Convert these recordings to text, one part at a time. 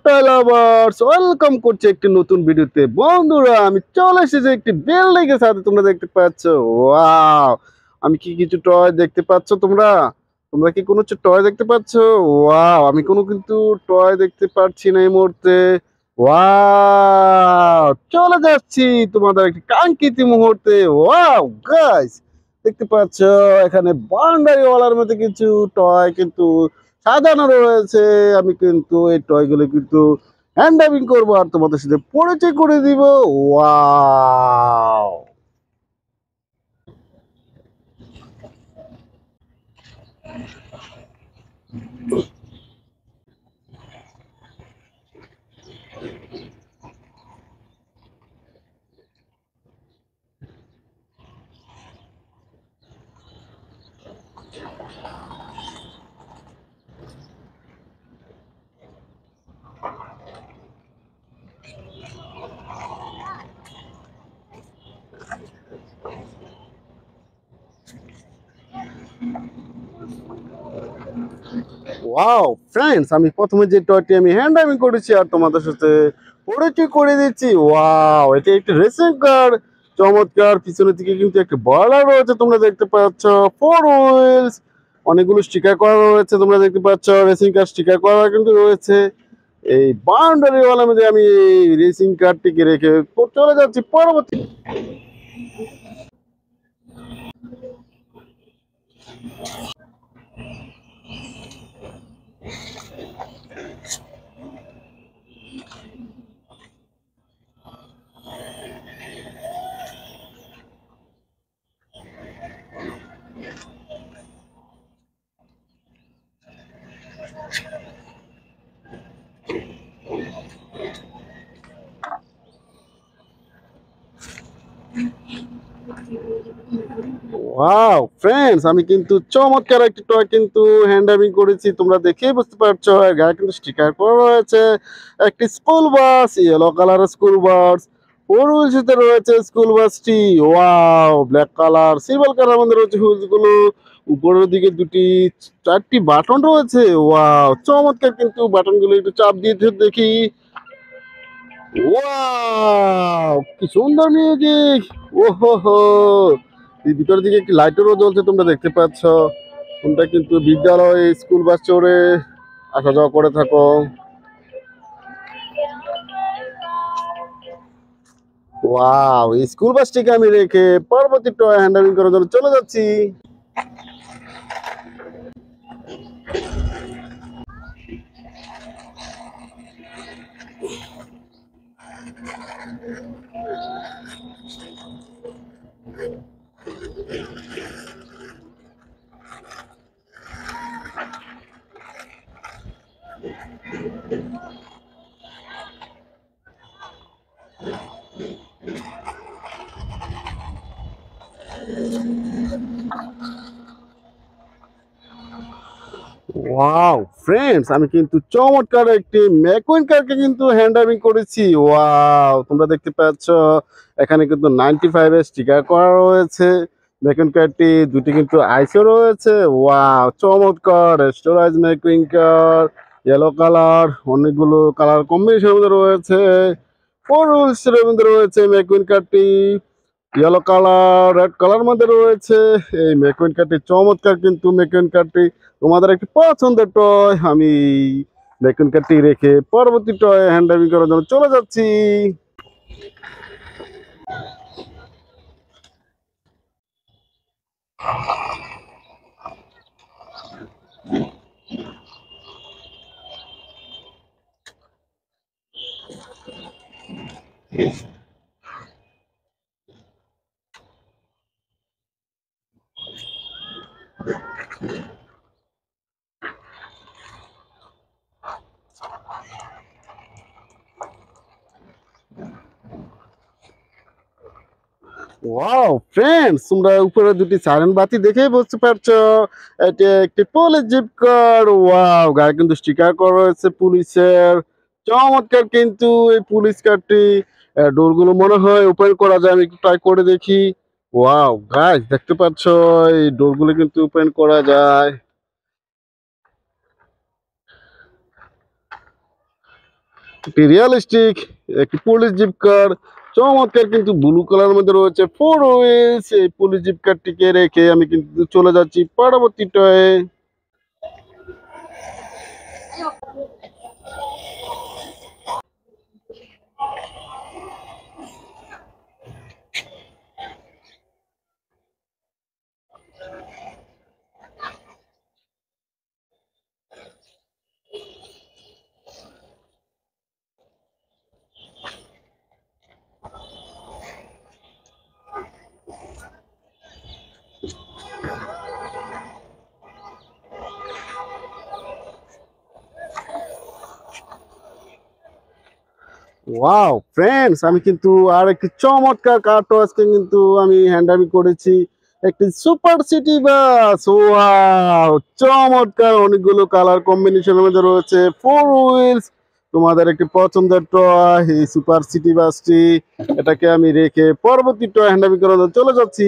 Toy lovers welcome করছি একটি নতুন ভিডিওতে। বন্ধুরা, আমি চলে এসেছি একটি বিল্ডিং এর সাথে। তোমরা দেখতে পাচ্ছ, ওয়াও, আমি কি কিছু টয় দেখতে পাচ্ছ? তোমরা তোমরা কি কোনো টয় দেখতে পাচ্ছ? ওয়াও, আমি কোনো কিন্তু টয় দেখতে পাচ্ছি না এই মুহূর্তে। ওয়াও, চলে যাচ্ছি তোমাদের একটি কাঙ্ক্ষিত মুহূর্তে। ওয়াও গাইস, দেখতে পাচ্ছ এখানে বাউন্ডারিওয়ালার মধ্যে কিছু টয় কিন্তু সাজানো রয়েছে। আমি কিন্তু এই টয়গুলো কিন্তু হ্যান্ড ডাইভিং করবো আর তোমাদের সাথে পরিচয় করে দিব। ওয়াও, ওয়াও ফ্রেন্ডস, আমি প্রথমে যে টয়টি আমি হ্যান্ড ডাইভিং করেছি আর তোমাদের সাথে পরিচয় করে দিচ্ছি। ওয়াও, এটা একটি রেসিং কার। চমৎকার, পিছনের দিকে কিন্তু একটি বয়লার রয়েছে তোমরা দেখতে পাচ্ছ। ফোর হুইলস, অনেকগুলো স্টিকার করা রয়েছে তোমরা দেখতে পাচ্ছ। রেসিং কার স্টিকার করা কিন্তু রয়েছে। এই বাউন্ডারি ওয়ালার মধ্যে আমি এই রেসিং কারটিকে রেখে চলে যাচ্ছি পরবর্তী। ওয়াও ফ্রেন্ডস, আমি কিন্তু চমৎকার একটি টয় কিন্তু হ্যান্ড ডাইভিং করেছি। তোমরা দেখেই বুঝতে পারছো, এর গায়ে কিন্তু স্টিকার করা রয়েছে। একটি স্কুল বাস, ইয়েলো কালারের স্কুল বাস। ফোর হুইলসে রয়েছে স্কুল বাসটি। Wow, black colour silver colour মধ্যে রয়েছে হুইলস গুলো। উপরের দিকে চারটি বাটন রয়েছে। ওয়াও, চমৎকার কিন্তু বাটন গুলো একটু চাপ দিয়ে দেখি। ওয়াও, কি সুন্দর মিউজিক। ওহো হো, এই ভিতরের দিকে একটি লাইটেরও জ্বলছে তোমরা দেখতে পাচ্ছ। তোমরা কিন্তু বিদ্যালয়ে স্কুল বাস চড়ে আসা যাওয়া করে থাকো। ওয়াও, এই স্কুল বাসটিকে আমি রেখে পরবর্তী টয় হ্যান্ডেলিং করার জন্য চলে যাচ্ছি। ওয়াও ফ্রেন্ডস, আমি কিন্তু চমৎকার একটি ম্যাকুইন কারকে কিন্তু হ্যান্ড ড্রাইভিং করেছি। ওয়াও, তোমরা দেখতে পাচ্ছ এখানে কিন্তু 95 এর স্টিকার করা রয়েছে। ম্যাকুইন কারটি দুটি কিন্তু আইসও রয়েছে। ওয়াও, চমৎকার স্টোরাইজ ম্যাকুইন কার। ইয়েলো কালার, অনেকগুলো কালার কম্বিনেশন মধ্যে রয়েছে। ফোর হুইলসের মধ্যে রয়েছে McQueen কারটি। Yellow colour, red colour মধ্যে রয়েছে এই ম্যাকুইন কারটি। চমৎকার কিন্তু ম্যাকুইন কারটি, তোমাদের একটি পছন্দের টয়। আমি ম্যাকুইন কারটি রেখে পরবর্তী টয় হ্যান্ড ড্রাইভিং করার জন্য চলে যাচ্ছি। ওয়াও ফ্রেন্ডস, তোমরা উপরে দুটি সাইরেন বাতি দেখেই বুঝতে পারছো এটা একটি পুলিশ জিপ কার। ওয়াও, গায়ে কিন্তু স্টিকার করা রয়েছে পুলিশের। চমৎকার কিন্তু এই পুলিশ কারটি। ডোরগুলো মনে হয় ওপেন করা যায়, আমি একটু ট্রাই করে দেখি। ওয়াও গাইস, দেখতে পাচ্ছো এই ডোরগুলো কিন্তু ওপেন করা যায়। একটি রিয়েলিস্টিক একটি পুলিশ জিপ কার, চমৎকার কিন্তু ব্লু কালার মধ্যে রয়েছে 4 হুইলস। এই পুলিশ জিপ কারটিকে রেখে আমি কিন্তু চলে যাচ্ছি পরবর্তী টয়ে। ওয়াও ফ্রেন্ডস, আমি কিন্তু আর একটি চমৎকার কার তো আজকে কিন্তু আমি হ্যান্ডামি করেছি, একটি সুপার সিটি বাস। ওয়াও চমৎকার, অনেকগুলো কালার কম্বিনেশনের মধ্যে রয়েছে 4 হুইলস। তোমাদের একটি পছন্দের টয় এই সুপার সিটি বাসটি, এটাকে আমি রেখে পরবর্তী টয় হ্যান্ডামি করাতে চলে যাচ্ছি।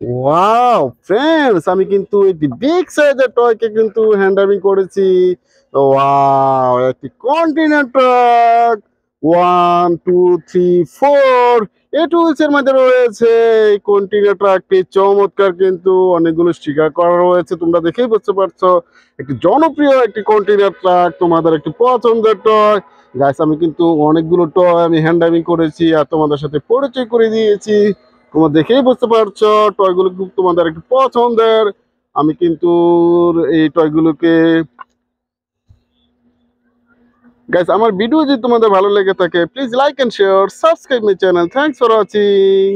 ওয়াও ফ্রেন্ডস, আমি কিন্তু একটি বিগ সাইজের টয়কে কিন্তু হ্যান্ডামিং করেছি। ওয়াও একটি কন্টেনার ট্রাক, 1 2 3 4 এই টুলসের মধ্যে রয়েছে। এই কন্টেনার ট্রাকটি চমৎকার, কিন্তু অনেকগুলো স্টিকার করা রয়েছে, তোমরা দেখেই বুঝতে পারছো। একটি জনপ্রিয় একটি কন্টেনার ট্রাক, তোমাদের একটি পছন্দের টয়। গাইস, আমি কিন্তু অনেকগুলো টয় আমি হ্যান্ডামিং করেছি আর তোমাদের সাথে পরিচয় করে দিয়েছি। তোমরা দেখেই বুঝতে পারছো টয়গুলো খুব তোমাদের একটু পছন্দের। আমি কিন্তু এই টয়গুলোকে, গাইস, আমার ভিডিও যদি তোমাদের ভালো লেগে থাকে please like and share, subscribe my channel. Thanks for watching.